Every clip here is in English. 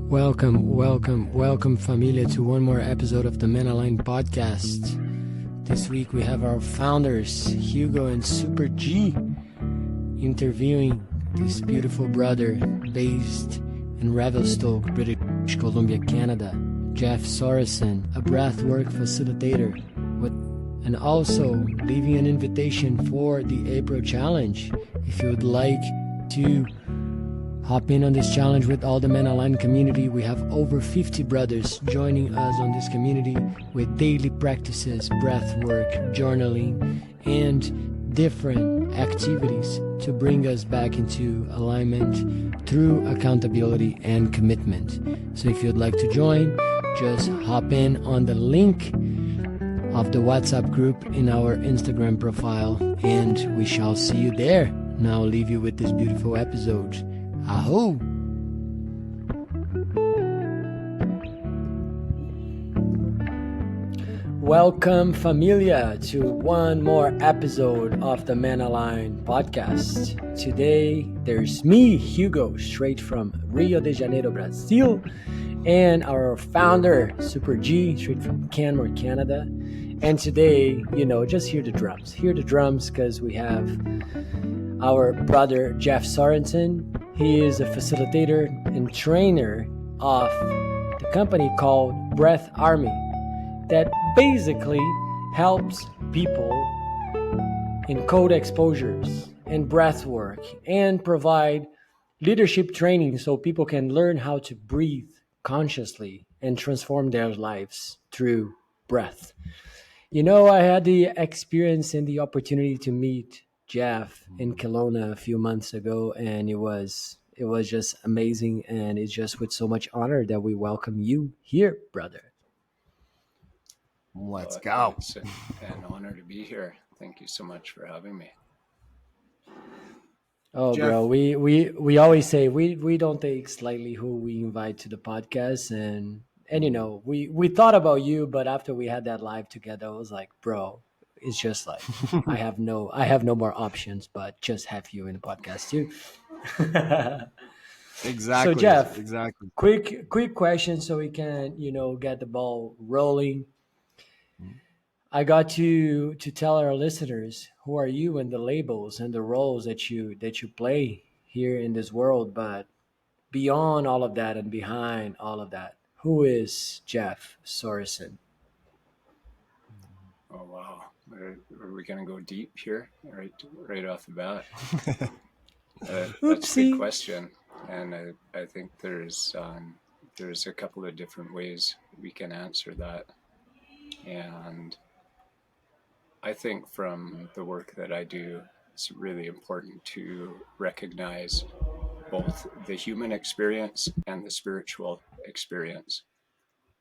Welcome, Familia, to one more episode of the Men Aligned podcast. This week we have our founders, Hugo and Super G, interviewing this beautiful brother based in Revelstoke, British Columbia, Canada, Jeff Sorensen, a breathwork facilitator, and also leaving an invitation for the April challenge. If you would like to hop in on this challenge with all the Men Aligned community, we have over 50 brothers joining us on this community with daily practices, breath work, journaling, and different activities to bring us back into alignment through accountability and commitment. So if you'd like to join, just hop in on the link of the WhatsApp group in our Instagram profile, and we shall see you there. Now I'll leave you with this beautiful episode. Aho! Welcome, Familia, to one more episode of the Men Aligned podcast. Today, there's me, Hugo, straight from Rio de Janeiro, Brazil, and our founder, Super G, straight from Canmore, Canada. And today, just hear the drums. Hear the drums because we have our brother, Jeff Sorensen. He is a facilitator and trainer of the company called Breath Army that basically helps people in code exposures and breath work and provide leadership training so people can learn how to breathe consciously and transform their lives through breath. I had the experience and the opportunity to meet Jeff in Kelowna a few months ago, and it was just amazing, and it's just with so much honor that we welcome you here, brother. Let's go. It's an honor to be here. Thank you so much for having me. Oh, Jeff, bro, we always say we don't take slightly who we invite to the podcast, and we thought about you, but after we had that live together, I was like, bro, it's just like I have no more options but just have you in the podcast too. Exactly. So Jeff, exactly. Quick question so we can get the ball rolling. I got to tell our listeners who are you and the labels and the roles that you play here in this world, but beyond all of that and behind all of that, who is Jeff Sorensen? Oh wow, are we gonna go deep here right off the bat? That's a good question, and I think there's a couple of different ways we can answer that, and I think from the work that I do, it's really important to recognize both the human experience and the spiritual experience.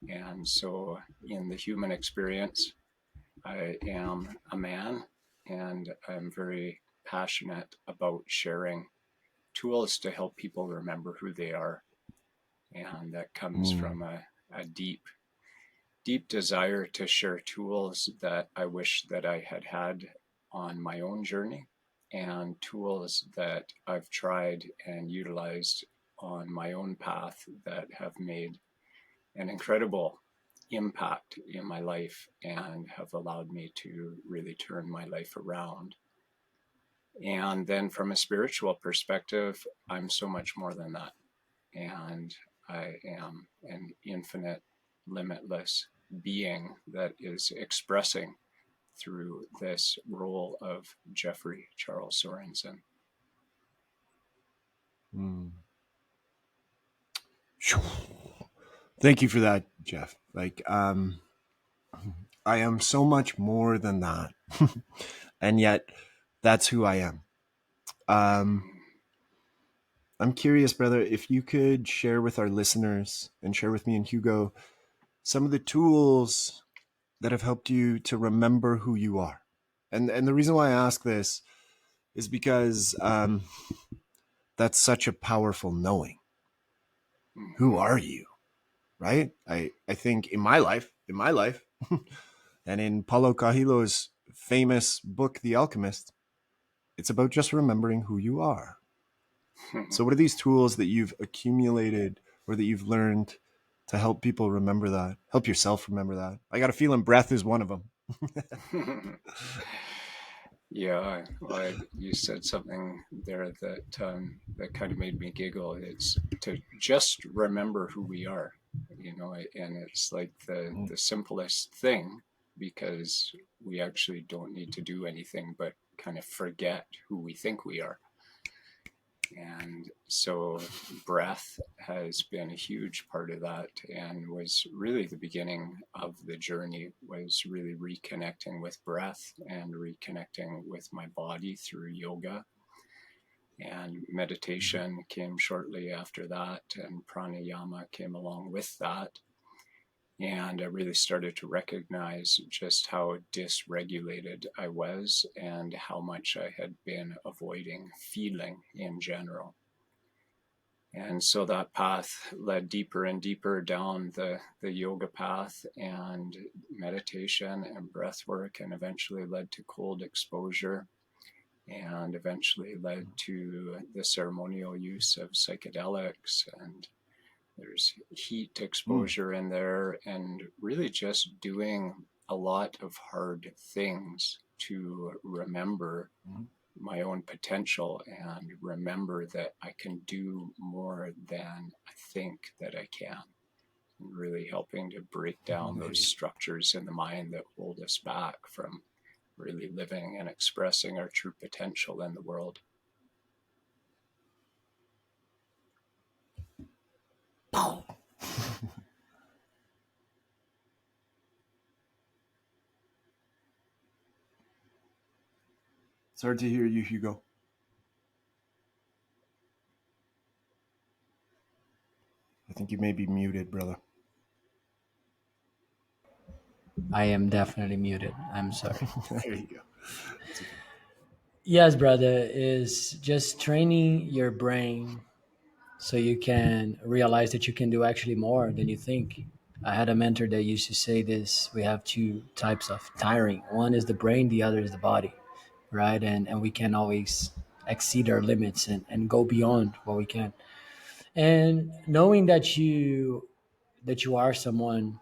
And so in the human experience, I am a man, and I'm very passionate about sharing tools to help people remember who they are. And that comes from a deep desire to share tools that I wish that I had on my own journey, and tools that I've tried and utilized on my own path that have made an incredible impact in my life and have allowed me to really turn my life around. And then from a spiritual perspective, I'm so much more than that. And I am an infinite, limitless being that is expressing through this role of Jeffrey Charles Sorensen. Thank you for that, Jeff. I am so much more than that. And yet that's who I am. I'm curious, brother, if you could share with our listeners and share with me and Hugo some of the tools that have helped you to remember who you are. And the reason why I ask this is because that's such a powerful knowing. Who are you? Right? I think in my life, and in Paulo Coelho's famous book, The Alchemist, it's about just remembering who you are. So what are these tools that you've accumulated or that you've learned to help people remember that, help yourself remember that? I got a feeling breath is one of them. Yeah, well, you said something there that kind of made me giggle. It's to just remember who we are, and it's like the simplest thing, because we actually don't need to do anything but kind of forget who we think we are. And so breath has been a huge part of that, and was really the beginning of the journey, was really reconnecting with breath and reconnecting with my body through yoga. And meditation came shortly after that, and pranayama came along with that. And I really started to recognize just how dysregulated I was and how much I had been avoiding feeling in general. And so that path led deeper and deeper down the yoga path and meditation and breath work, and eventually led to cold exposure, and eventually led to the ceremonial use of psychedelics, and there's heat exposure in there, and really just doing a lot of hard things to remember my own potential and remember that I can do more than I think that I can. And really helping to break down those structures in the mind that hold us back from really living and expressing our true potential in the world. It's hard to hear you, Hugo. I think you may be muted, brother. I am definitely muted. I'm sorry. There you go. Yes, brother, is just training your brain so you can realize that you can do actually more than you think. I had a mentor that used to say this: we have two types of tiring. One is the brain, the other is the body, right? And we can always exceed our limits and go beyond what we can. And knowing that you are someone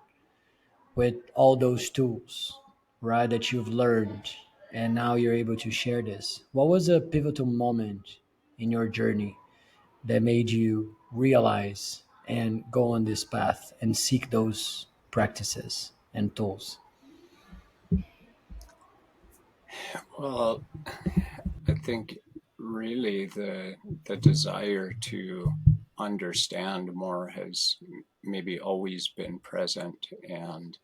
with all those tools, right, that you've learned, and now you're able to share this. What was a pivotal moment in your journey that made you realize and go on this path and seek those practices and tools? Well, I think really the desire to understand more has maybe always been present. And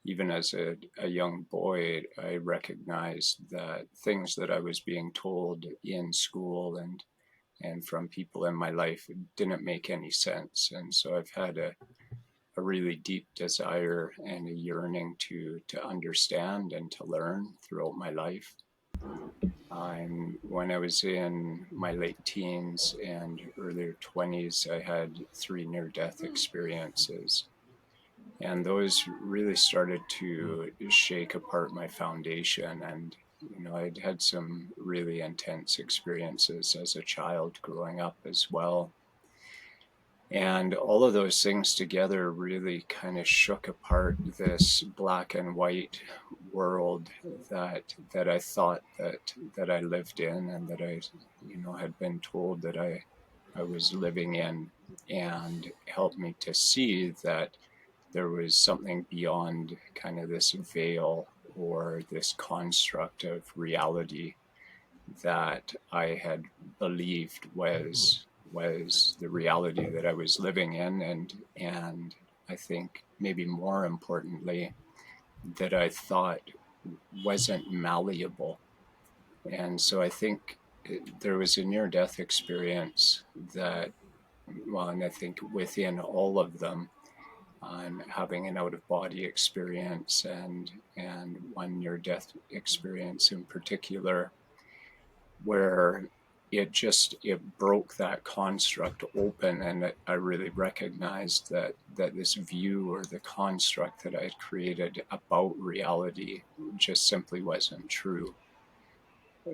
even as a young boy, I recognized that things that I was being told in school and from people in my life didn't make any sense. And so I've had a really deep desire and a yearning to understand and to learn throughout my life. When I was in my late teens and earlier 20s, I had 3 near-death experiences. And those really started to shake apart my foundation. And, I'd had some really intense experiences as a child growing up as well. And all of those things together really kind of shook apart this black and white world that I thought that I lived in, and that I, had been told that I was living in, and helped me to see that there was something beyond kind of this veil or this construct of reality that I had believed was the reality that I was living in, and I think maybe more importantly, that I thought wasn't malleable. And so I think there was a near-death experience that, well, and I think within all of them, I'm having an out-of-body experience, and one near-death experience in particular, where it broke that construct open, and I really recognized that this view or the construct that I had created about reality just simply wasn't true.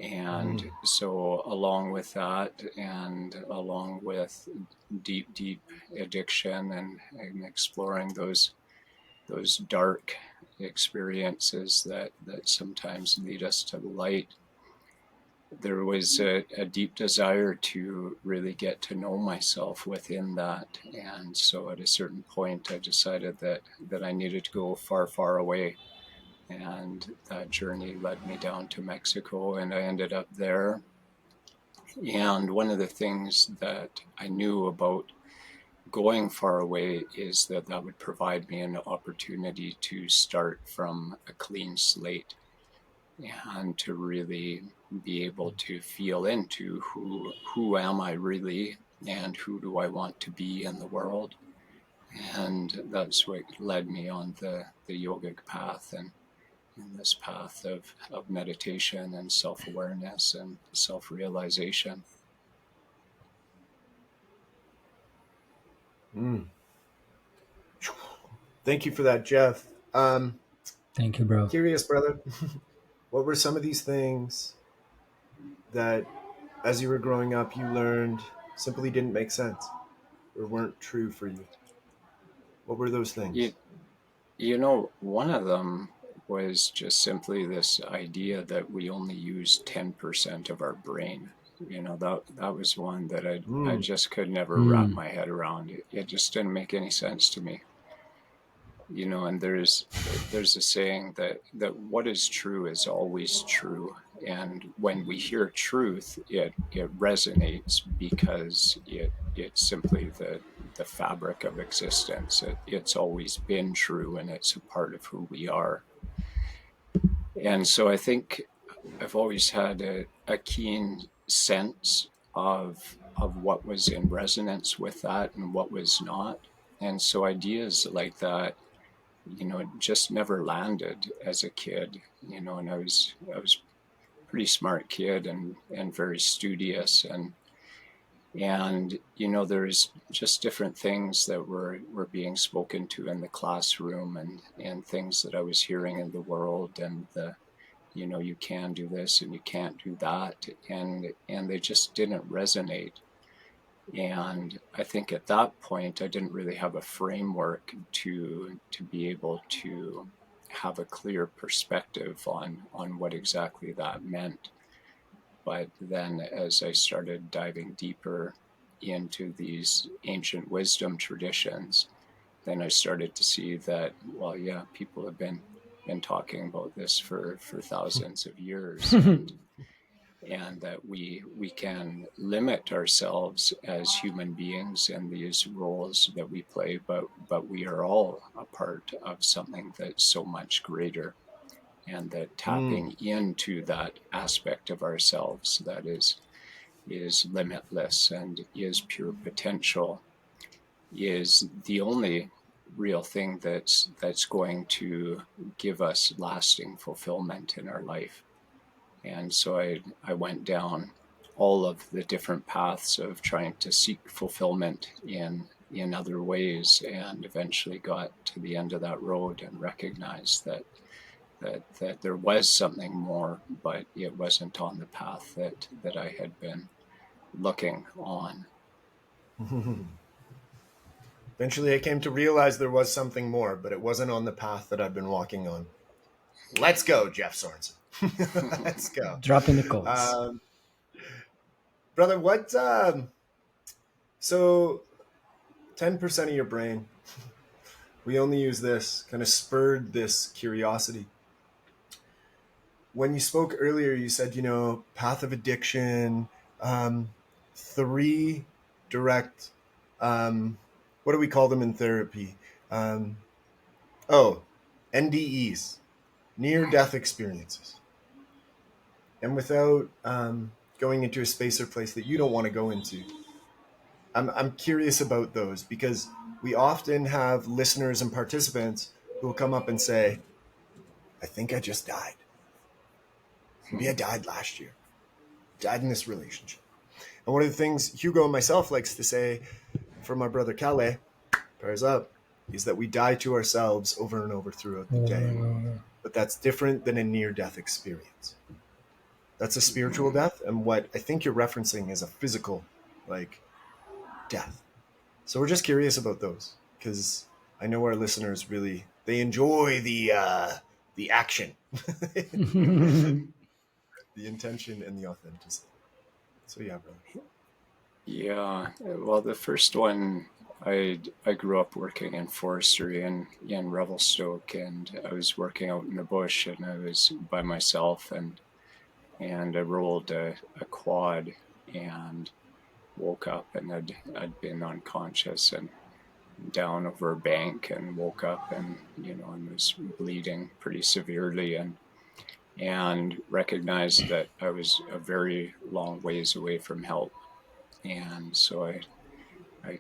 And so along with that, and along with deep addiction and exploring those dark experiences that sometimes lead us to the light, there was a deep desire to really get to know myself within that. And so at a certain point, I decided that I needed to go far away. And that journey led me down to Mexico, and I ended up there. And one of the things that I knew about going far away is that would provide me an opportunity to start from a clean slate and to really be able to feel into who am I really, and who do I want to be in the world. And that's what led me on the yogic path, and in this path of meditation and self-awareness and self-realization. Thank you for that, Jeff. Thank you, bro. Curious, brother, what were some of these things that as you were growing up you learned simply didn't make sense or weren't true for you? What were those things? One of them was just simply this idea that we only use 10% of our brain. That was one that I just could never wrap my head around. It just didn't make any sense to me. And there's a saying that what is true is always true. And when we hear truth, it resonates because it's simply the fabric of existence. It's always been true, and it's a part of who we are. And so I think I've always had a keen sense of what was in resonance with that and what was not. And so ideas like that, it just never landed as a kid, and I was a pretty smart kid and very studious, and there's just different things that were being spoken to in the classroom, and things that I was hearing in the world, and you can do this and you can't do that, and they just didn't resonate. And I think at that point, I didn't really have a framework to be able to have a clear perspective on what exactly that meant. But then as I started diving deeper into these ancient wisdom traditions, then I started to see that, well, yeah, people have been talking about this for thousands of years. And that we can limit ourselves as human beings in these roles that we play, but we are all a part of something that's so much greater, and that tapping into that aspect of ourselves that is limitless and is pure potential is the only real thing that's going to give us lasting fulfillment in our life. And so I went down all of the different paths of trying to seek fulfillment in other ways, and eventually got to the end of that road and recognized that there was something more, but it wasn't on the path that I had been looking on. Eventually I came to realize there was something more, but it wasn't on the path that I've been walking on. Let's go, Jeff Sorensen. Let's go. Dropping the quotes. Brother, what so 10% of your brain, we only use this, kind of spurred this curiosity. When you spoke earlier, you said, path of addiction, 3 direct, what do we call them in therapy? NDEs, near-death experiences. And without going into a space or place that you don't want to go into, I'm curious about those, because we often have listeners and participants who will come up and say, I think I just died. Maybe I died last year. Died in this relationship. And one of the things Hugo and myself likes to say from our brother Calais, prayers up, is that we die to ourselves over and over throughout the day. But that's different than a near-death experience. That's a spiritual death. And what I think you're referencing is a physical, like, death. So we're just curious about those because I know our listeners really, they enjoy the action, the intention and the authenticity. So yeah, brother. Yeah, well, the first one, I grew up working in forestry in Revelstoke, and I was working out in the bush, and I was by myself, and I rolled a quad and woke up, and I'd been unconscious and down over a bank, and woke up, and and was bleeding pretty severely, and recognized that I was a very long ways away from help. And so I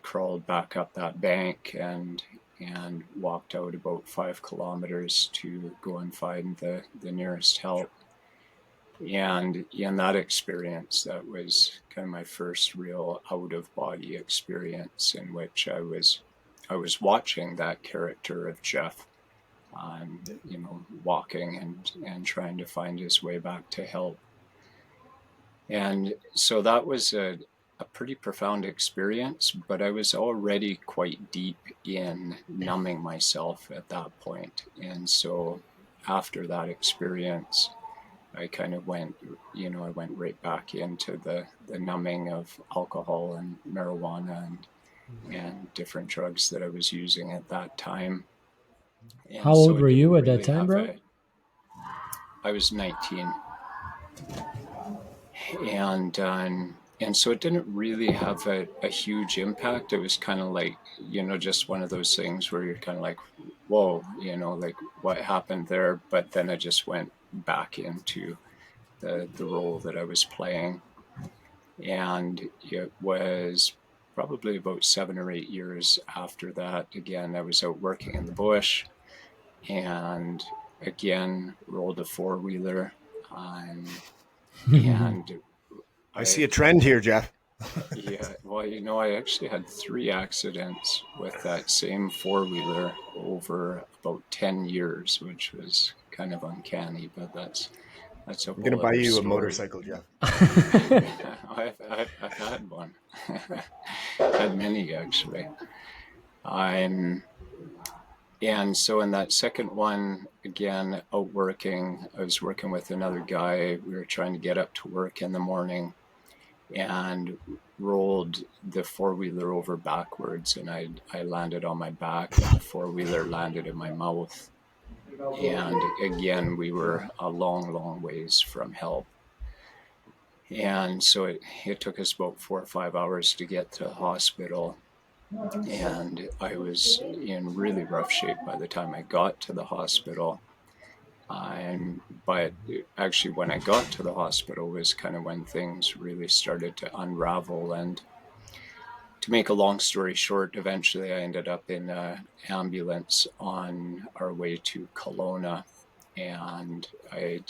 crawled back up that bank and walked out about 5 kilometers to go and find the nearest help. And in that experience, that was kind of my first real out of body experience, in which I was watching that character of Jeff, walking and trying to find his way back to help. And so that was a pretty profound experience, but I was already quite deep in numbing myself at that point. And so after that experience, I kind of went, I went right back into the numbing of alcohol and marijuana and different drugs that I was using at that time. How And so old it were you didn't at that really time, have bro? I was 19. And so it didn't really have a huge impact. It was kind of like, just one of those things where you're kind of like, whoa, like what happened there? But then I just went back into the role that I was playing. And it was probably about 7 or 8 years after that. Again, I was out working in the bush, and again rolled a four-wheeler. And I see I a trend here, Jeff. Yeah, well, I actually had 3 accidents with that same four-wheeler over about 10 years, which was kind of uncanny, but that's a I'm gonna whole buy other you a story. motorcycle, Jeff. I've had one. Had many, actually. I'm And so in that second one, again, out working, I was working with another guy. We were trying to get up to work in the morning, and rolled the four-wheeler over backwards, and I landed on my back, and the four-wheeler landed in my mouth. And again, we were a long, long ways from help. And so it took us about 4 or 5 hours to get to the hospital. And I was in really rough shape by the time I got to the hospital. But actually, when I got to the hospital was kind of when things really started to unravel. And to make a long story short, eventually I ended up in an ambulance on our way to Kelowna, and I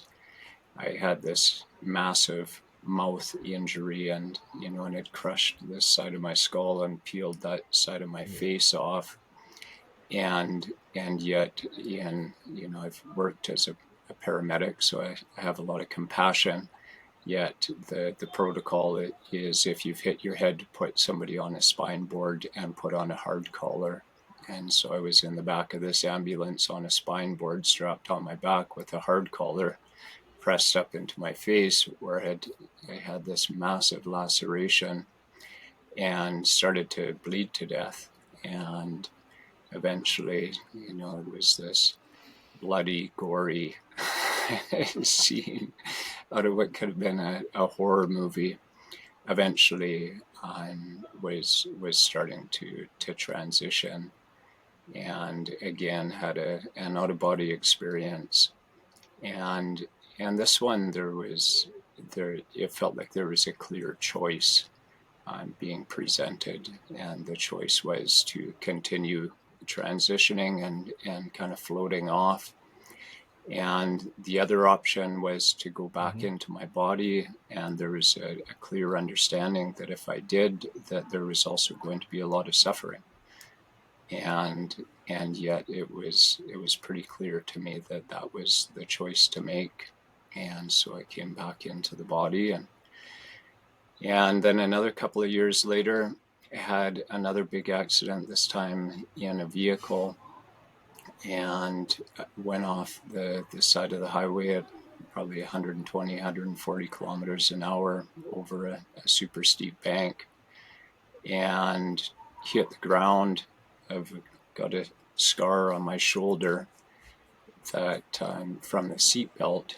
had this massive mouth injury, and and it crushed this side of my skull and peeled that side of my face off. And yet, I've worked as a paramedic, so I have a lot of compassion. Yet the protocol is, if you've hit your head, to put somebody on a spine board and put on a hard collar. And so I was in the back of this ambulance on a spine board strapped on my back with a hard collar pressed up into my face, where I had this massive laceration and started to bleed to death. And eventually, it was this bloody, gory scene out of what could have been a horror movie. Eventually, was starting to transition, and again had an out of body experience. And this one, it felt like there was a clear choice being presented, and the choice was to continue transitioning and kind of floating off. And the other option was to go back into my body, and there was a clear understanding that if I did, that there was also going to be a lot of suffering. And yet it was pretty clear to me that that was the choice to make. And so I came back into the body, and then another couple of years later, I had another big accident, this time in a vehicle, and went off the side of the highway at probably 120, 140 kilometers an hour over a super steep bank, and hit the ground. I've got a scar on my shoulder that from the seatbelt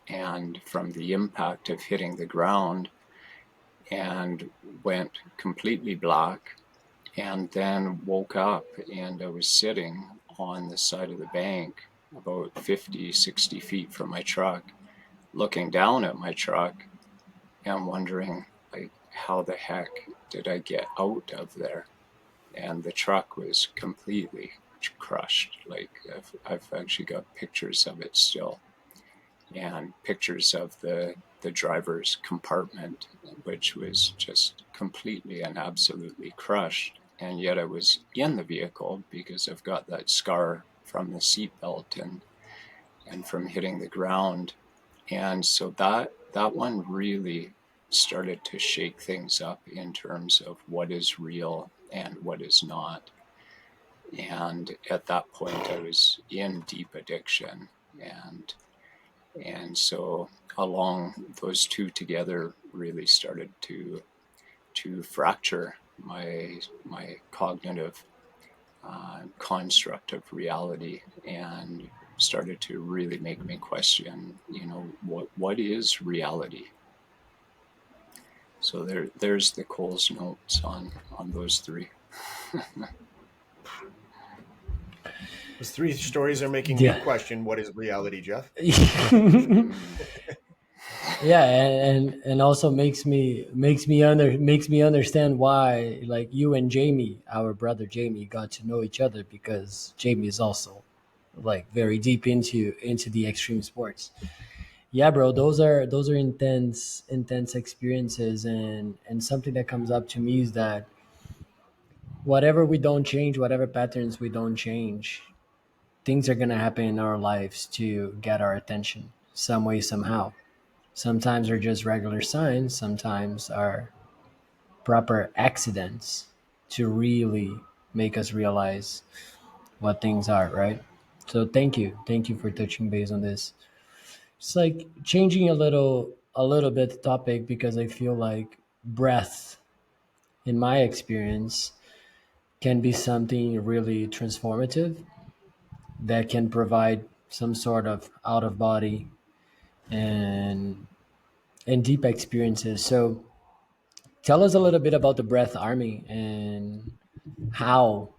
and from the impact of hitting the ground, and went completely black, and then woke up, and I was sitting on the side of the bank about 50, 60 feet from my truck, looking down at my truck and wondering, like, how the heck did I get out of there? And the truck was completely crushed. Like, I've actually got pictures of it still, and pictures of the driver's compartment, which was just completely and absolutely crushed. And yet I was in the vehicle because I've got that scar from the seatbelt and from hitting the ground. And so that one really started to shake things up in terms of what is real and what is not. And at that point, I was in deep addiction, and so along those two together really started to fracture my cognitive construct of reality, and started to really make me question, what is reality. So there's the Coles notes on those three. Those three stories are making Yeah. me question what is reality, Jeff. Yeah, and also makes me understand why, like, you and Jamie, our brother Jamie, got to know each other, because Jamie is also like very deep into the extreme sports. Yeah, bro, those are intense experiences, and something that comes up to me is that whatever we don't change, whatever patterns we don't change, things are gonna happen in our lives to get our attention some way, somehow. Sometimes are just regular signs, sometimes are proper accidents to really make us realize what things are, right? So thank you. Thank you for touching base on this. It's like changing a little bit the topic, because I feel like breath, in my experience, can be something really transformative that can provide some sort of out of body and deep experiences. So tell us a little bit about the Breath Army, and how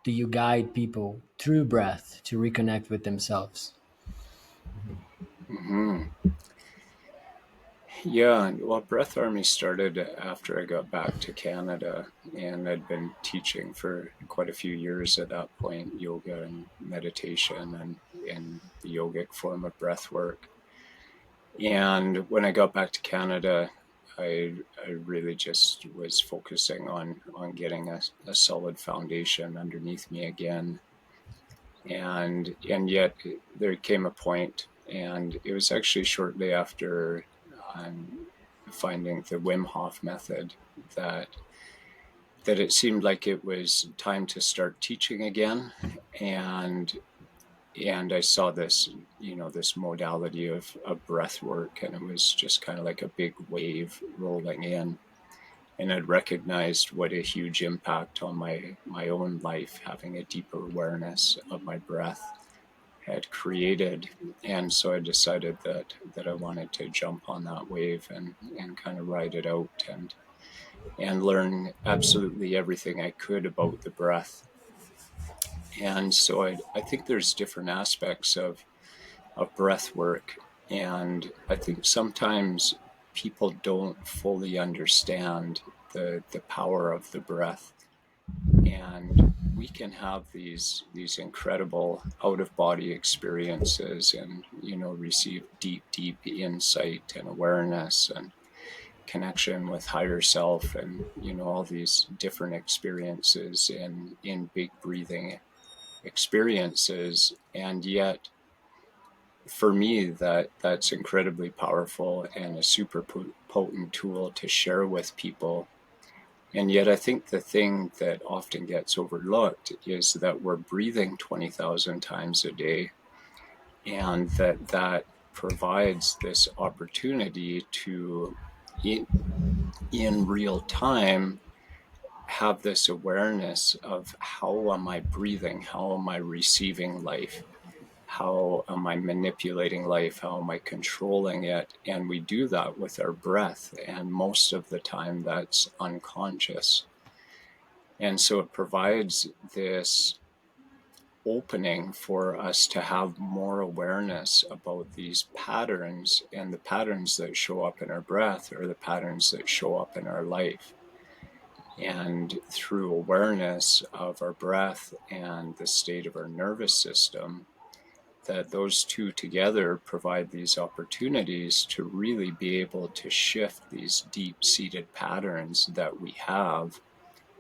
do you guide people through breath to reconnect with themselves? Mm-hmm. Yeah, well, Breath Army started after I got back to Canada, and I'd been teaching for quite a few years at that point, yoga and meditation and in the yogic form of breath work. And when I got back to Canada, I really just was focusing on getting a solid foundation underneath me again. And yet there came a point, and it was actually shortly after finding the Wim Hof method, that it seemed like it was time to start teaching again. And I saw this, this modality of breath work, and it was just kind of like a big wave rolling in. And I'd recognized what a huge impact on my own life having a deeper awareness of my breath had created. And so I decided that I wanted to jump on that wave and kind of ride it out, and learn absolutely everything I could about the breath. And so I think there's different aspects of breath work. And I think sometimes people don't fully understand the power of the breath. And we can have these incredible out of body experiences, and receive deep insight and awareness and connection with higher self, and all these different experiences in big breathing experiences. And yet for me, that's incredibly powerful and a super potent tool to share with people. And yet I think the thing that often gets overlooked is that we're breathing 20,000 times a day, and that provides this opportunity to, in real time, have this awareness of how am I breathing? How am I receiving life? How am I manipulating life? How am I controlling it? And we do that with our breath. And most of the time that's unconscious. And so it provides this opening for us to have more awareness about these patterns, and the patterns that show up in our breath are the patterns that show up in our life. And through awareness of our breath and the state of our nervous system, that those two together provide these opportunities to really be able to shift these deep-seated patterns that we have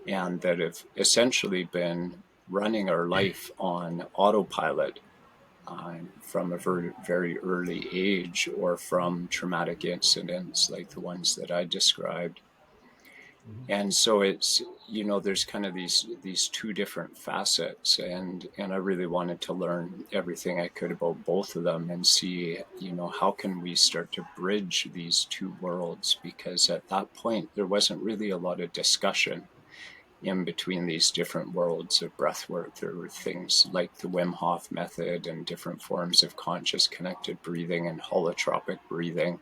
and that have essentially been running our life on autopilot from a very early age, or from traumatic incidents like the ones that I described. And so it's, there's kind of these two different facets, and I really wanted to learn everything I could about both of them and see, how can we start to bridge these two worlds, because at that point there wasn't really a lot of discussion in between these different worlds of breathwork. There were things like the Wim Hof method and different forms of conscious connected breathing and holotropic breathing.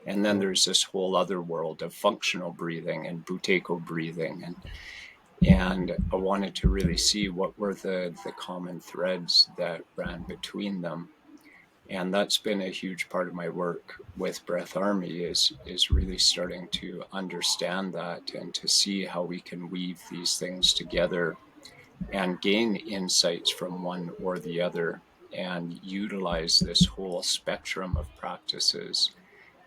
And then there's this whole other world of functional breathing and Buteyko breathing. And I wanted to really see what were the common threads that ran between them. And that's been a huge part of my work with Breath Army, is really starting to understand that and to see how we can weave these things together and gain insights from one or the other, and utilize this whole spectrum of practices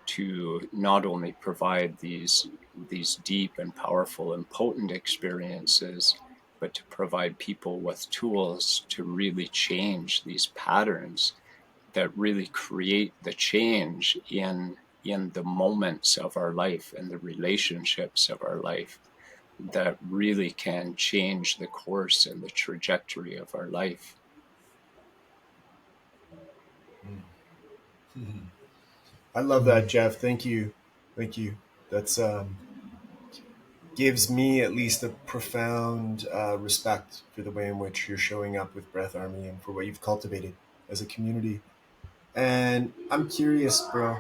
to not only provide these deep and powerful and potent experiences, but to provide people with tools to really change these patterns that really create the change in the moments of our life and the relationships of our life, that really can change the course and the trajectory of our life. I love that, Jeff. Thank you. Thank you. That's gives me at least a profound respect for the way in which you're showing up with Breath Army and for what you've cultivated as a community. And I'm curious, bro,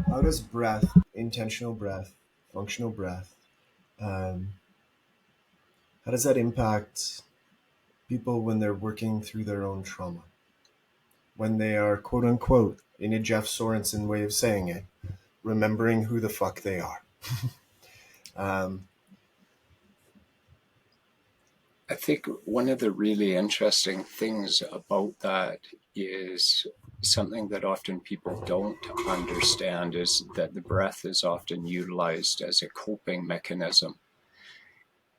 how does breath, intentional breath, functional breath, um, how does that impact people when they're working through their own trauma? When they are, quote unquote, in a Jeff Sorensen way of saying it, remembering who the fuck they are. um, I think one of the really interesting things about that is something that often people don't understand, is that the breath is often utilized as a coping mechanism.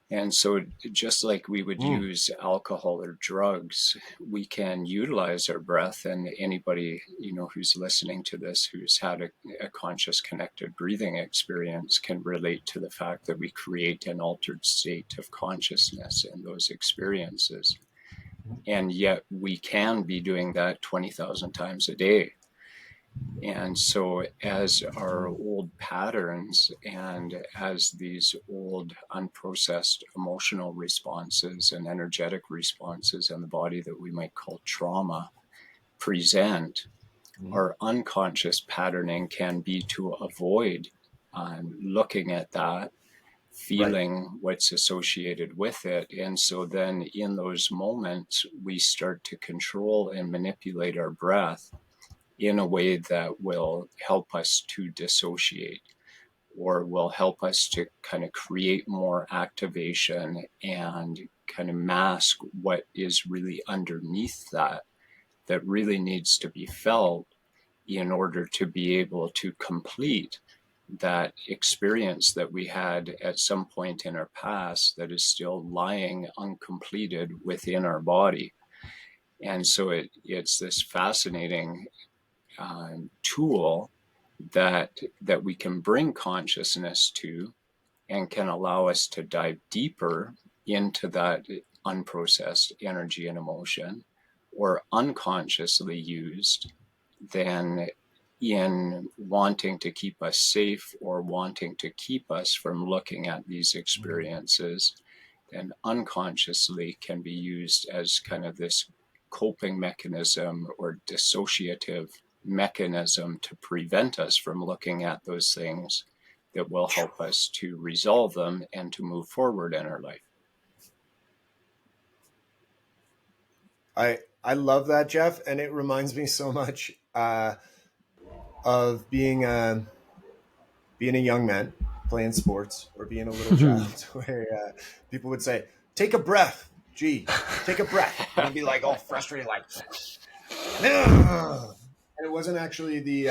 And so just like we would use alcohol or drugs, we can utilize our breath. And anybody, who's listening to this, who's had a conscious connected breathing experience, can relate to the fact that we create an altered state of consciousness in those experiences. And yet we can be doing that 20,000 times a day. And so as our old patterns and as these old unprocessed emotional responses and energetic responses in the body that we might call trauma present, our unconscious patterning can be to avoid looking at that, feeling what's associated with it. And so then in those moments, we start to control and manipulate our breath in a way that will help us to dissociate, or will help us to kind of create more activation and kind of mask what is really underneath that really needs to be felt in order to be able to complete that experience that we had at some point in our past that is still lying uncompleted within our body. And so it's this fascinating tool that we can bring consciousness to, and can allow us to dive deeper into that unprocessed energy and emotion, or unconsciously used then in wanting to keep us safe, or wanting to keep us from looking at these experiences, and unconsciously can be used as kind of this coping mechanism or dissociative mechanism to prevent us from looking at those things that will help us to resolve them and to move forward in our life. I love that, Jeff, and it reminds me so much of being a young man playing sports, or being a little child, where people would say, "Take a breath, gee, take a breath," and I'd be like all frustrated, like, "Ugh." And it wasn't actually the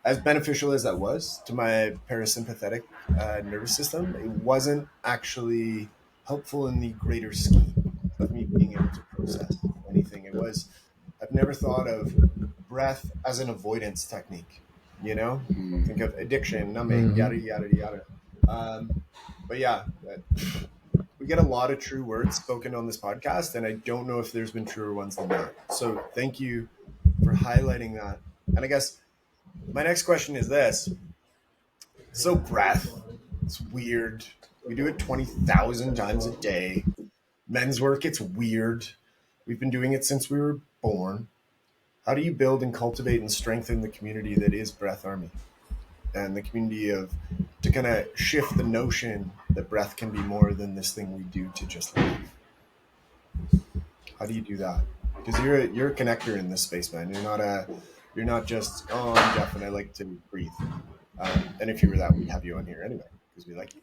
as beneficial as that was to my parasympathetic nervous system. It wasn't actually helpful in the greater scheme of me being able to process anything. It was, I've never thought of breath as an avoidance technique, you know? Think of addiction, numbing, yada, yada, yada. But yeah, we get a lot of true words spoken on this podcast, and I don't know if there's been truer ones than that. So thank you for highlighting that. And I guess my next question is this. So breath, it's weird. We do it 20,000 times a day. Men's work, it's weird. We've been doing it since we were born. How do you build and cultivate and strengthen the community that is Breath Army, and the community of, to kind of shift the notion that breath can be more than this thing we do to just live? How do you do that? Because you're a connector in this space, man. You're not just, oh, I'm Jeff and I like to breathe. And if you were that, we'd have you on here anyway, because we like you.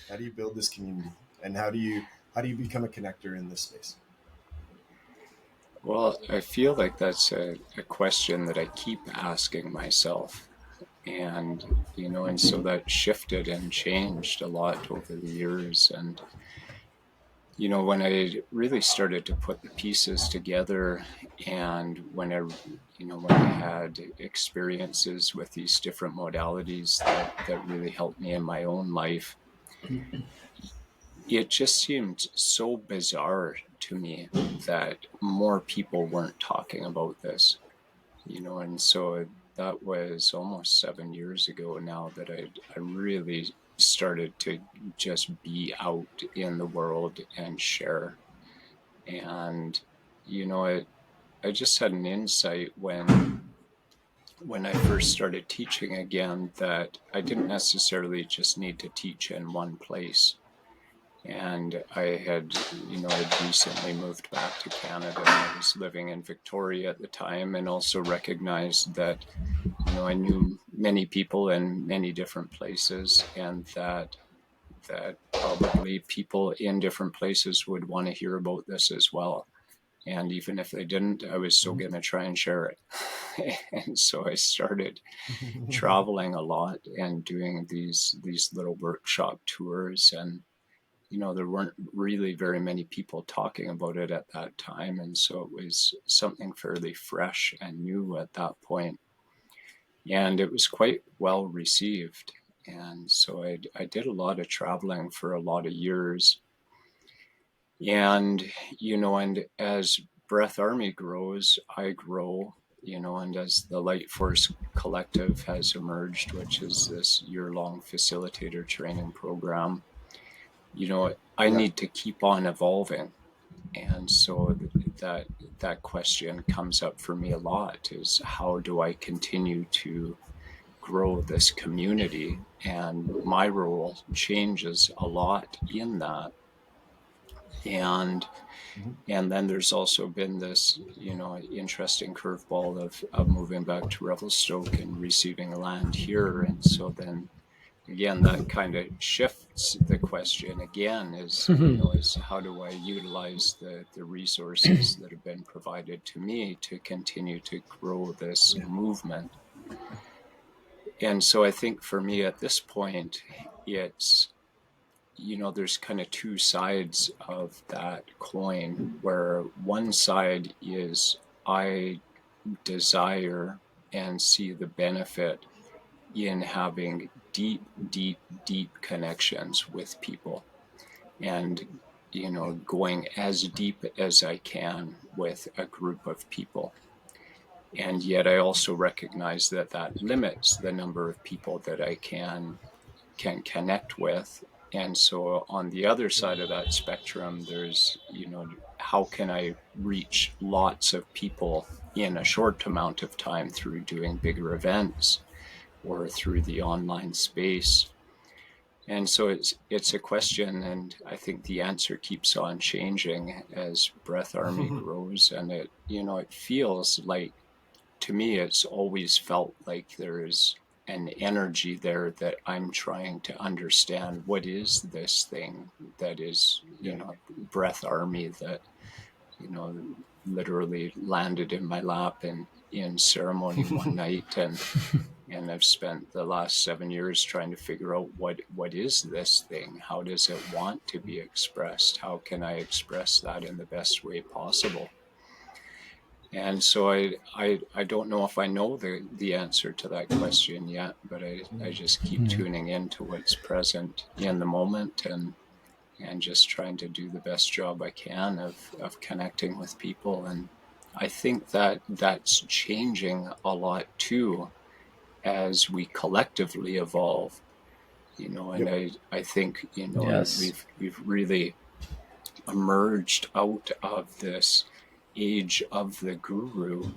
How do you build this community, and how do you become a connector in this space? Well, I feel like that's a question that I keep asking myself. And, and so that shifted and changed a lot over the years. And, when I really started to put the pieces together, and when I had experiences with these different modalities that really helped me in my own life, it just seemed so bizarre to me that more people weren't talking about this, and so that was almost 7 years ago now that I really started to just be out in the world and share. And, I just had an insight when I first started teaching again, that I didn't necessarily just need to teach in one place. And I'd recently moved back to Canada, and I was living in Victoria at the time, and also recognized that, I knew many people in many different places, and that probably people in different places would want to hear about this as well. And even if they didn't, I was still going to try and share it. And so I started traveling a lot and doing these little workshop tours. And there weren't really very many people talking about it at that time. And so it was something fairly fresh and new at that point. And it was quite well received. And so I did a lot of traveling for a lot of years. And, and as Breath Army grows, I grow, and as the Light Force Collective has emerged, which is this year-long facilitator training program, I need to keep on evolving. And so that question comes up for me a lot, is how do I continue to grow this community? And my role changes a lot in that. And then there's also been this, interesting curveball of moving back to Revelstoke and receiving land here. And so then again, that kind of shifts the question again, is how do I utilize the resources that have been provided to me to continue to grow this movement? And so I think for me at this point, it's there's kind of two sides of that coin, where one side is I desire and see the benefit in having deep, deep, deep connections with people, and going as deep as I can with a group of people. And yet I also recognize that that limits the number of people that I can connect with. And so on the other side of that spectrum, there's, how can I reach lots of people in a short amount of time through doing bigger events or through the online space? And so it's a question, and I think the answer keeps on changing as Breath Army grows. And it feels like, to me, it's always felt like there is an energy there that I'm trying to understand. What is this thing that is, Breath Army, that, literally landed in my lap and in ceremony one night, and I've spent the last 7 years trying to figure out what is this thing? How does it want to be expressed? How can I express that in the best way possible? And so I don't know if I know the answer to that question yet, but I just keep tuning into what's present in the moment, and just trying to do the best job I can of connecting with people. And I think that that's changing a lot too as we collectively evolve, and I think, Yes. we've really emerged out of this age of the guru,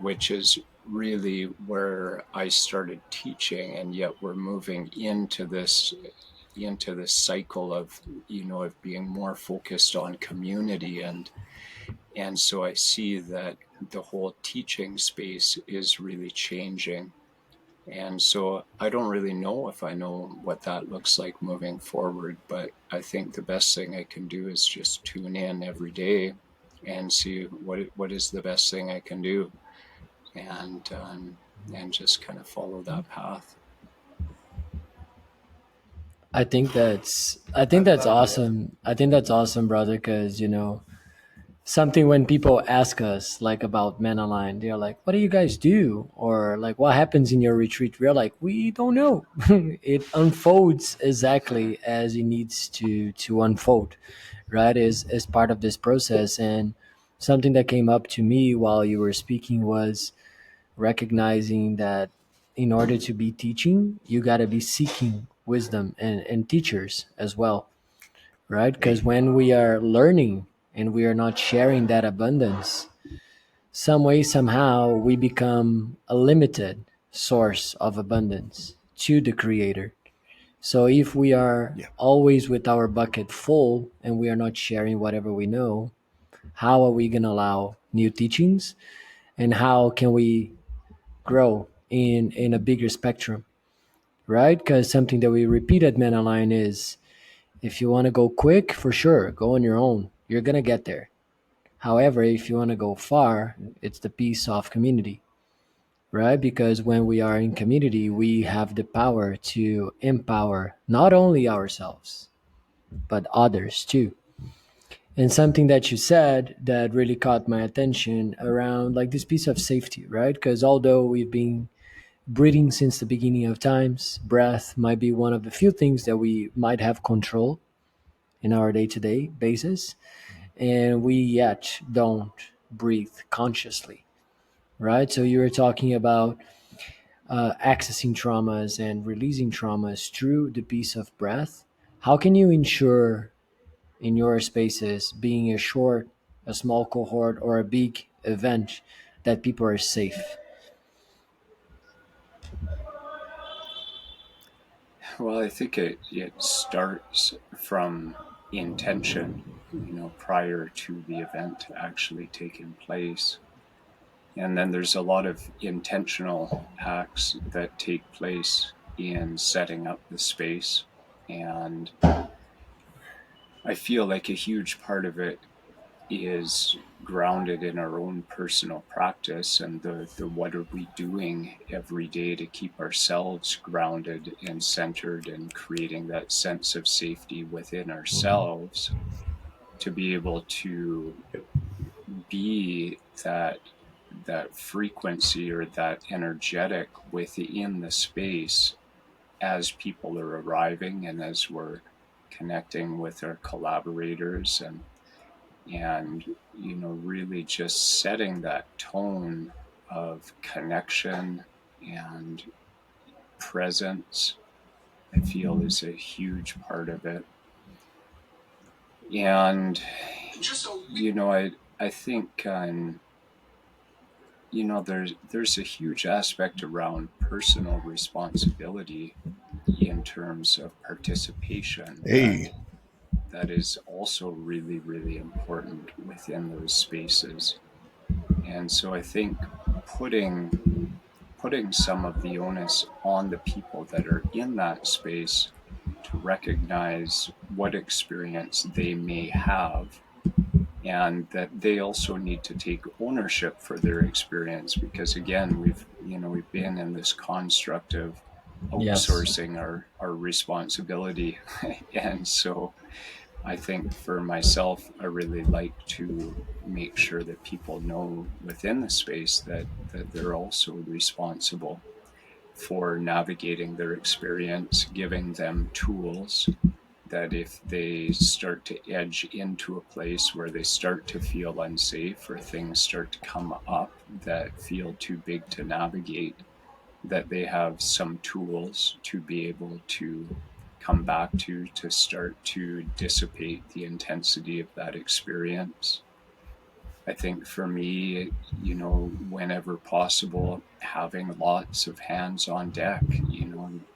which is really where I started teaching, and yet we're moving into this cycle of, of being more focused on community. And so I see that the whole teaching space is really changing. And so I don't really know if I know what that looks like moving forward, but I think the best thing I can do is just tune in every day and see what is the best thing I can do, and just kind of follow that path. I think that's awesome. I think that's awesome, brother, because something when people ask us like about Men Align, they're like, "What do you guys do?" Or like, "What happens in your retreat?" We're like, "We don't know." It unfolds exactly as it needs to unfold, right? Is part of this process. And something that came up to me while you were speaking was recognizing that in order to be teaching, you got to be seeking wisdom and teachers as well, right? Because when we are learning and we are not sharing that abundance, some way, somehow, we become a limited source of abundance to the creator. So if we are Yeah. always with our bucket full and we are not sharing whatever we know, how are we going to allow new teachings? And how can we grow in a bigger spectrum, right? Because something that we repeat at Men Align is, if you want to go quick, for sure, go on your own. You're going to get there. However, if you want to go far, it's the piece of community, right? Because when we are in community, we have the power to empower not only ourselves, but others too. And something that you said that really caught my attention around like this piece of safety, right? Because although we've been breathing since the beginning of times, breath might be one of the few things that we might have control in our day-to-day basis, and we yet don't breathe consciously, right? So you were talking about accessing traumas and releasing traumas through the piece of breath. How can you ensure in your spaces, being a short, a small cohort, or a big event, that people are safe? Well, I think it starts from intention, prior to the event actually taking place. And then there's a lot of intentional acts that take place in setting up the space. And I feel like a huge part of it is grounded in our own personal practice and the what are we doing every day to keep ourselves grounded and centered and creating that sense of safety within ourselves to be able to be that frequency or that energetic within the space as people are arriving and as we're connecting with our collaborators and really just setting that tone of connection and presence, I feel, is a huge part of it. And I think there's a huge aspect around personal responsibility in terms of participation Hey. that is also really, really important within those spaces. And so I think putting some of the onus on the people that are in that space to recognize what experience they may have and that they also need to take ownership for their experience, because again we've been in this construct of Yes. outsourcing our responsibility and so I think for myself, I really like to make sure that people know within the space that they're also responsible for navigating their experience, giving them tools that if they start to edge into a place where they start to feel unsafe or things start to come up that feel too big to navigate, that they have some tools to be able to come back to start to dissipate the intensity of that experience. I think for me, whenever possible, having lots of hands on deck,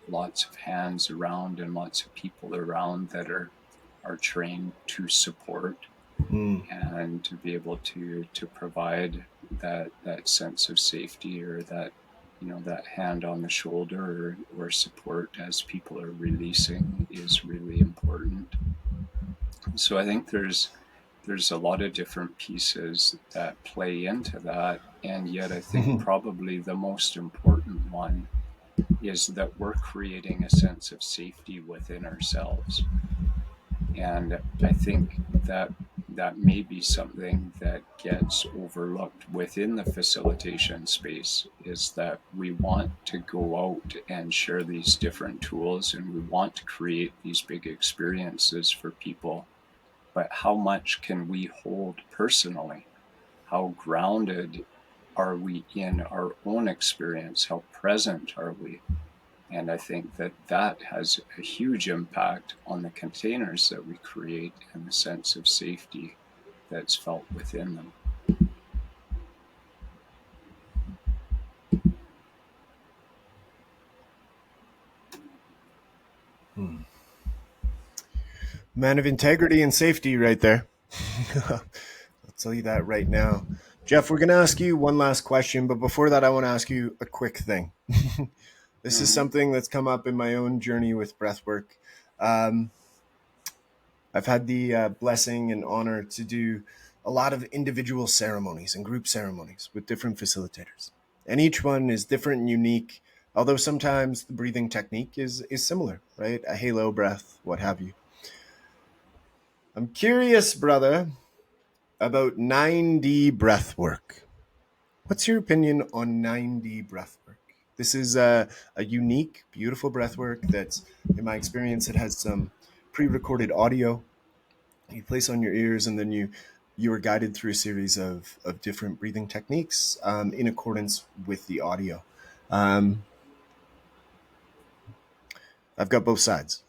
lots of hands around and lots of people around that are trained to support and to be able to provide that sense of safety or that that hand on the shoulder or support as people are releasing is really important. So I think there's a lot of different pieces that play into that, and yet I think probably the most important one is that we're creating a sense of safety within ourselves. And I think that may be something that gets overlooked within the facilitation space, is that we want to go out and share these different tools and we want to create these big experiences for people. But how much can we hold personally? How grounded are we in our own experience? How present are we? And I think that has a huge impact on the containers that we create and the sense of safety that's felt within them. Man of integrity and safety right there. I'll tell you that right now. Jeff, we're going to ask you one last question, but before that, I want to ask you a quick thing. This is something that's come up in my own journey with breathwork. I've had the blessing and honor to do a lot of individual ceremonies and group ceremonies with different facilitators. And each one is different and unique, although sometimes the breathing technique is similar, right? A halo breath, what have you. I'm curious, brother, about 9D breath work. What's your opinion on 9D breath work? This is a unique, beautiful breath work that's, in my experience, it has some pre-recorded audio you place on your ears, and then you are guided through a series of different breathing techniques in accordance with the audio. I've got both sides.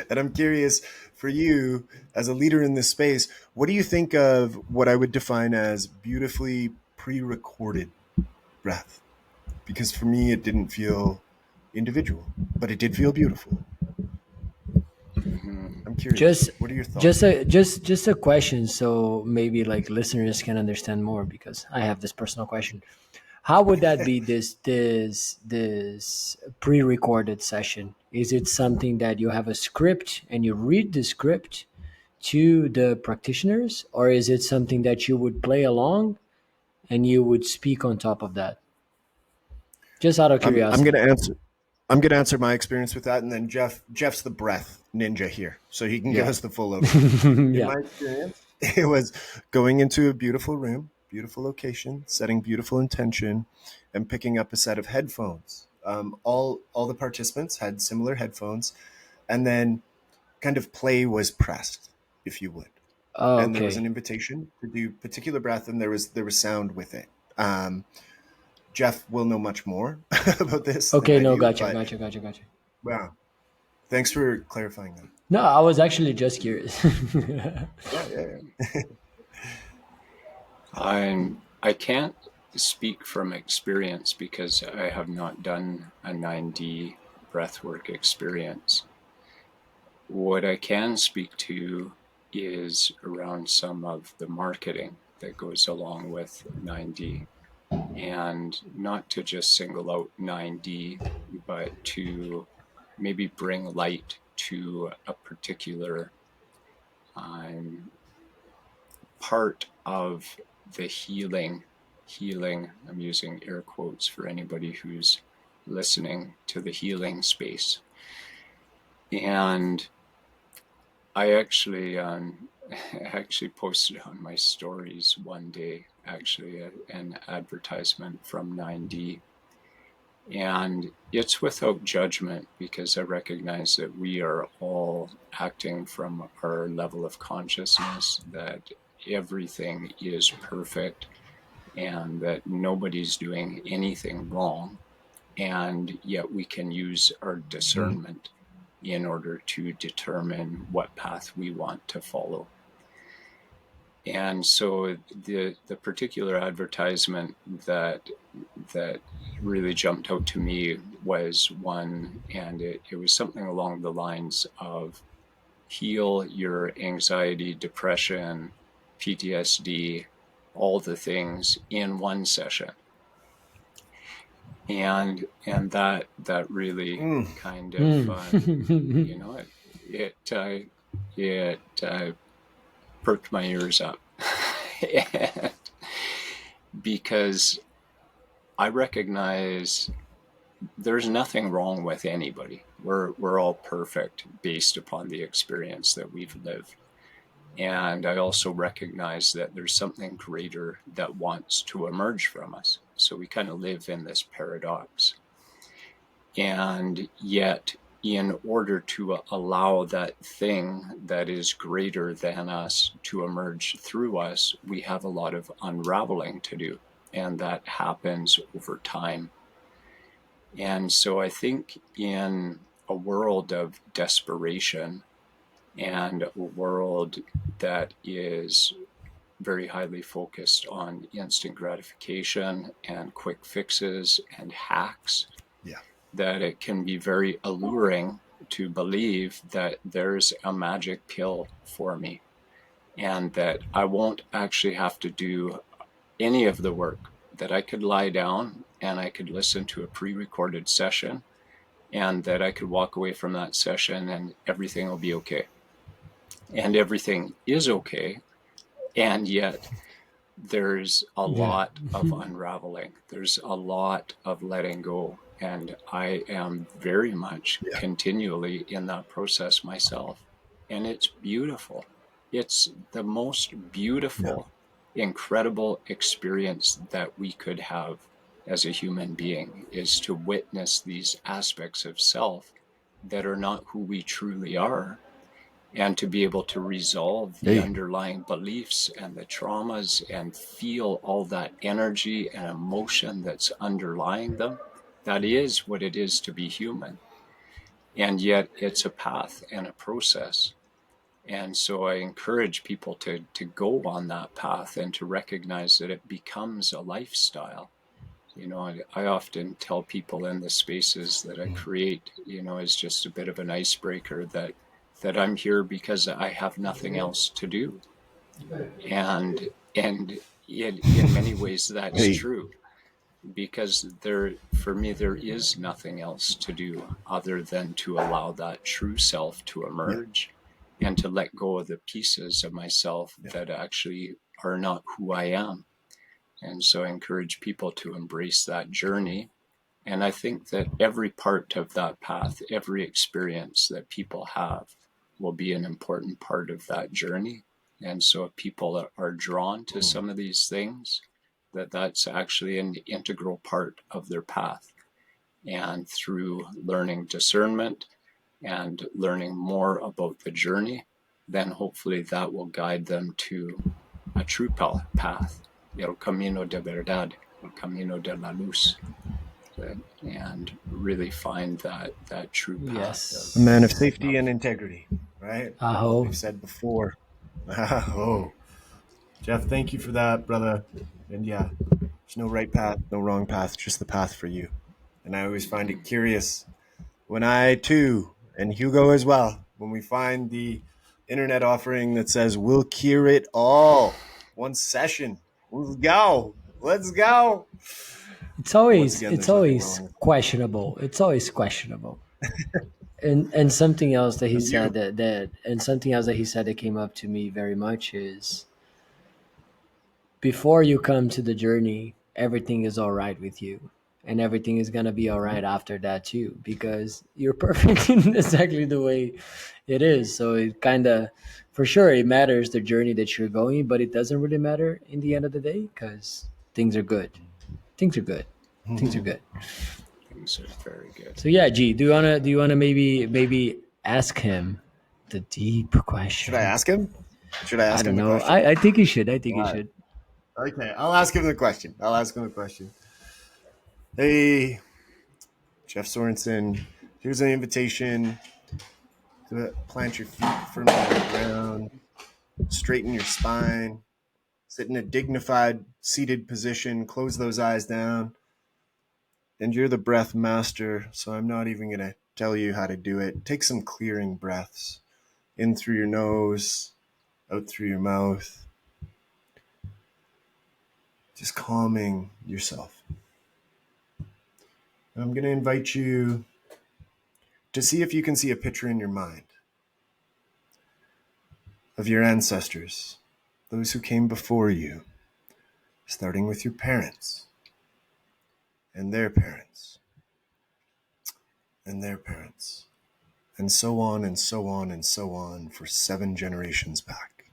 And I'm curious, for you as a leader in this space, what do you think of what I would define as beautifully pre-recorded breath? Because for me, it didn't feel individual, but it did feel beautiful. I'm curious. What are your thoughts? Just a question, so maybe like listeners can understand more, because I have this personal question. How would that be, this pre-recorded session? Is it something that you have a script and you read the script to the practitioners, or is it something that you would play along and you would speak on top of that? Just out of I'm curiosity. going to answer. I'm going to answer my experience with that, and then Jeff's the breath ninja here, so he can give Yeah. us the full overview. In Yeah. my experience, it was going into a beautiful room, beautiful location, setting beautiful intention, and picking up a set of headphones. All the participants had similar headphones, and then kind of play was pressed, if you would, Oh, and there was an okay. invitation to do particular breath, and there was sound with it. Jeff will know much more about this than Okay, I no, do, gotcha, but gotcha, gotcha, gotcha. wow. Thanks for clarifying that. No, I was actually just curious. Yeah, yeah, yeah. I can't speak from experience because I have not done a 9D breathwork experience. What I can speak to is around some of the marketing that goes along with 9D, and not to just single out 9D, but to maybe bring light to a particular part of the healing. I'm using air quotes for anybody who's listening to the healing space. And I actually actually posted on my stories one day actually an advertisement from 9D, and it's without judgment because I recognize that we are all acting from our level of consciousness, that everything is perfect and that nobody's doing anything wrong, and yet we can use our discernment in order to determine what path we want to follow. And so the particular advertisement that really jumped out to me was one, and it was something along the lines of heal your anxiety, depression, PTSD, all the things in one session. And that really kind of you know it perked my ears up. And because I recognize there's nothing wrong with anybody. We're all perfect based upon the experience that we've lived. And I also recognize that there's something greater that wants to emerge from us. So we kind of live in this paradox. And yet, in order to allow that thing that is greater than us to emerge through us, we have a lot of unraveling to do. And that happens over time. And so I think in a world of desperation and a world that is very highly focused on instant gratification and quick fixes and hacks, Yeah. that it can be very alluring to believe that there's a magic pill for me and that I won't actually have to do any of the work, that I could lie down and I could listen to a pre-recorded session and that I could walk away from that session and everything will be okay. And everything is okay. And yet there's a Yeah. lot of unraveling. There's a lot of letting go. And I am very much Yeah. continually in that process myself. And it's beautiful. It's the most Yeah. beautiful, incredible experience that we could have as a human being, is to witness these aspects of self that are not who we truly are, and to be able to resolve the Hey. underlying beliefs and the traumas and feel all that energy and emotion that's underlying them. That is what it is to be human. And yet it's a path and a process. And so I encourage people to go on that path and to recognize that it becomes a lifestyle. I often tell people in the spaces that I create, is just a bit of an icebreaker, that I'm here because I have nothing else to do. And in many ways that's Hey. true, because for me there is nothing else to do other than to allow that true self to Yeah. emerge and to let go of the pieces of myself that actually are not who I am. And so I encourage people to embrace that journey. And I think that every part of that path, every experience that people have will be an important part of that journey. And so if people are drawn to some of these things, that's actually an integral part of their path. And through learning discernment and learning more about the journey, then hopefully that will guide them to a true path, el camino de verdad, el camino de la luz, and really find that true path. Yes. A man of safety and integrity, right? Aho. We've said before. Aho. Jeff, thank you for that, brother. And yeah, there's no right path, no wrong path, just the path for you. And I always find it curious when I too, and Hugo as well, when we find the internet offering that says we'll cure it all, one session. Let's go. Let's go. It's always Once again, it's there's nothing always wrong with it. questionable. It's always questionable. And something else that he And said that came up to me very much is, before you come to the journey, everything is all right with you. And everything is going to be all right after that too, because you're perfect in exactly the way it is. So it kind of, for sure, it matters the journey that you're going, but it doesn't really matter in the end of the day because things are good. Things are good. Things are good. Things are very good. So yeah, G, do you wanna maybe ask him the deep question? Should I ask him? Should I I ask don't him the know. question? I think you should. Right. Okay, I'll ask him the question. Hey, Jeff Sorensen, here's an invitation to plant your feet firmly on the ground, straighten your spine, sit in a dignified seated position, close those eyes down. And you're the breath master, so I'm not even going to tell you how to do it. Take some clearing breaths in through your nose, out through your mouth. Just calming yourself. And I'm going to invite you to see if you can see a picture in your mind of your ancestors, those who came before you, starting with your parents and their parents and their parents, and so on and so on and so on for 7 generations back.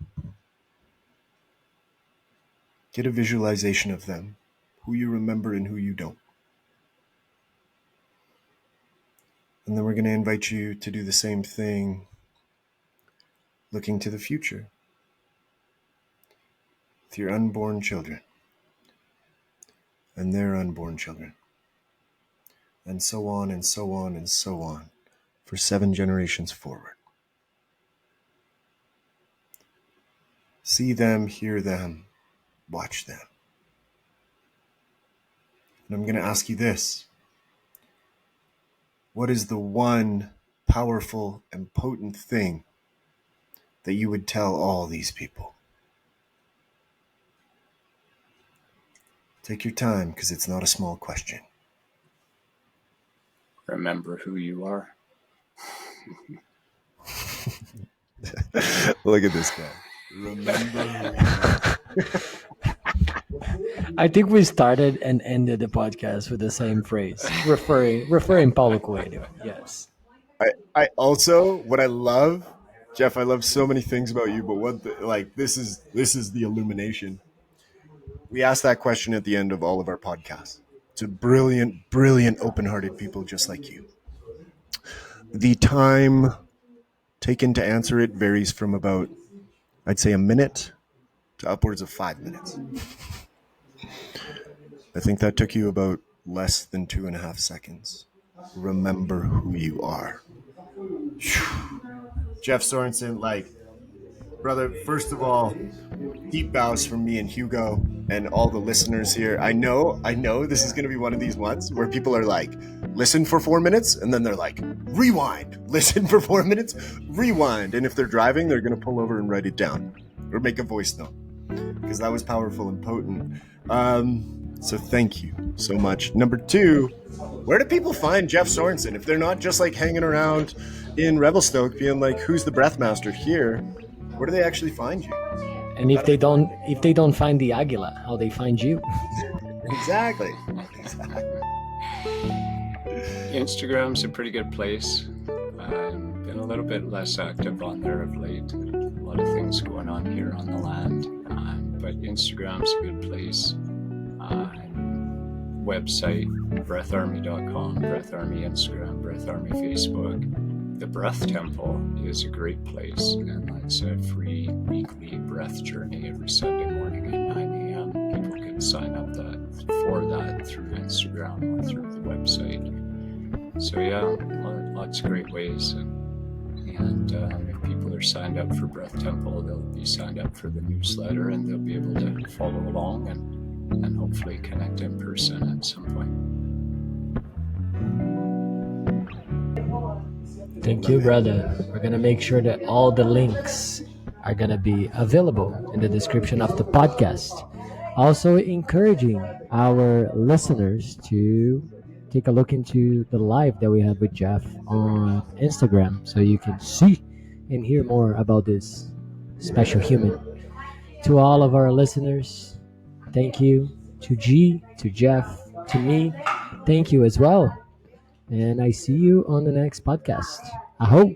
Get a visualization of them, who you remember and who you don't. And then we're going to invite you to do the same thing, looking to the future, with your unborn children and their unborn children, and so on and so on and so on for 7 generations forward. See them, hear them, watch them. And I'm going to ask you this. What is the one powerful and potent thing that you would tell all these people? Take your time, because it's not a small question. Remember who you are. Look at this guy. Remember. I think we started and ended the podcast with the same phrase, referring Paulo Coelho. Yes. I also, what I love, Jeff, I love so many things about you, but this is the illumination. We ask that question at the end of all of our podcasts to brilliant, open-hearted people just like you. The time taken to answer it varies from about, I'd say, a minute to upwards of 5 minutes. I think that took you about less than 2.5 seconds. Remember who you are. Jeff Sorensen, brother, first of all, deep bows from me and Hugo and all the listeners here. I know this is going to be one of these ones where people are like, listen for 4 minutes, and then they're like, rewind. Listen for 4 minutes, rewind. And if they're driving, they're going to pull over and write it down or make a voice note, because that was powerful and potent. So thank you so much. Number 2, where do people find Jeff Sorensen if they're not just hanging around in Revelstoke being like, who's the breath master here? Where do they actually find you? And if they don't find the Aguila, how they find you? Exactly. Instagram's a pretty good place. I've been a little bit less active on there of late. A lot of things going on here on the land, but Instagram's a good place. Website, breatharmy.com, Breath Army Instagram, Breath Army Facebook. The Breath Temple is a great place, and that's a free weekly breath journey every Sunday morning at 9 a.m. People can sign up for that through Instagram or through the website. So yeah, lots of great ways. And if people are signed up for Breath Temple, they'll be signed up for the newsletter, and they'll be able to follow along and hopefully connect in person at some point. Thank you, brother. We're going to make sure that all the links are going to be available in the description of the podcast. Also encouraging our listeners to take a look into the live that we have with Jeff on Instagram so you can see and hear more about this special human. To all of our listeners, thank you. To G, to Jeff, to me, thank you as well. And I see you on the next podcast. I hope.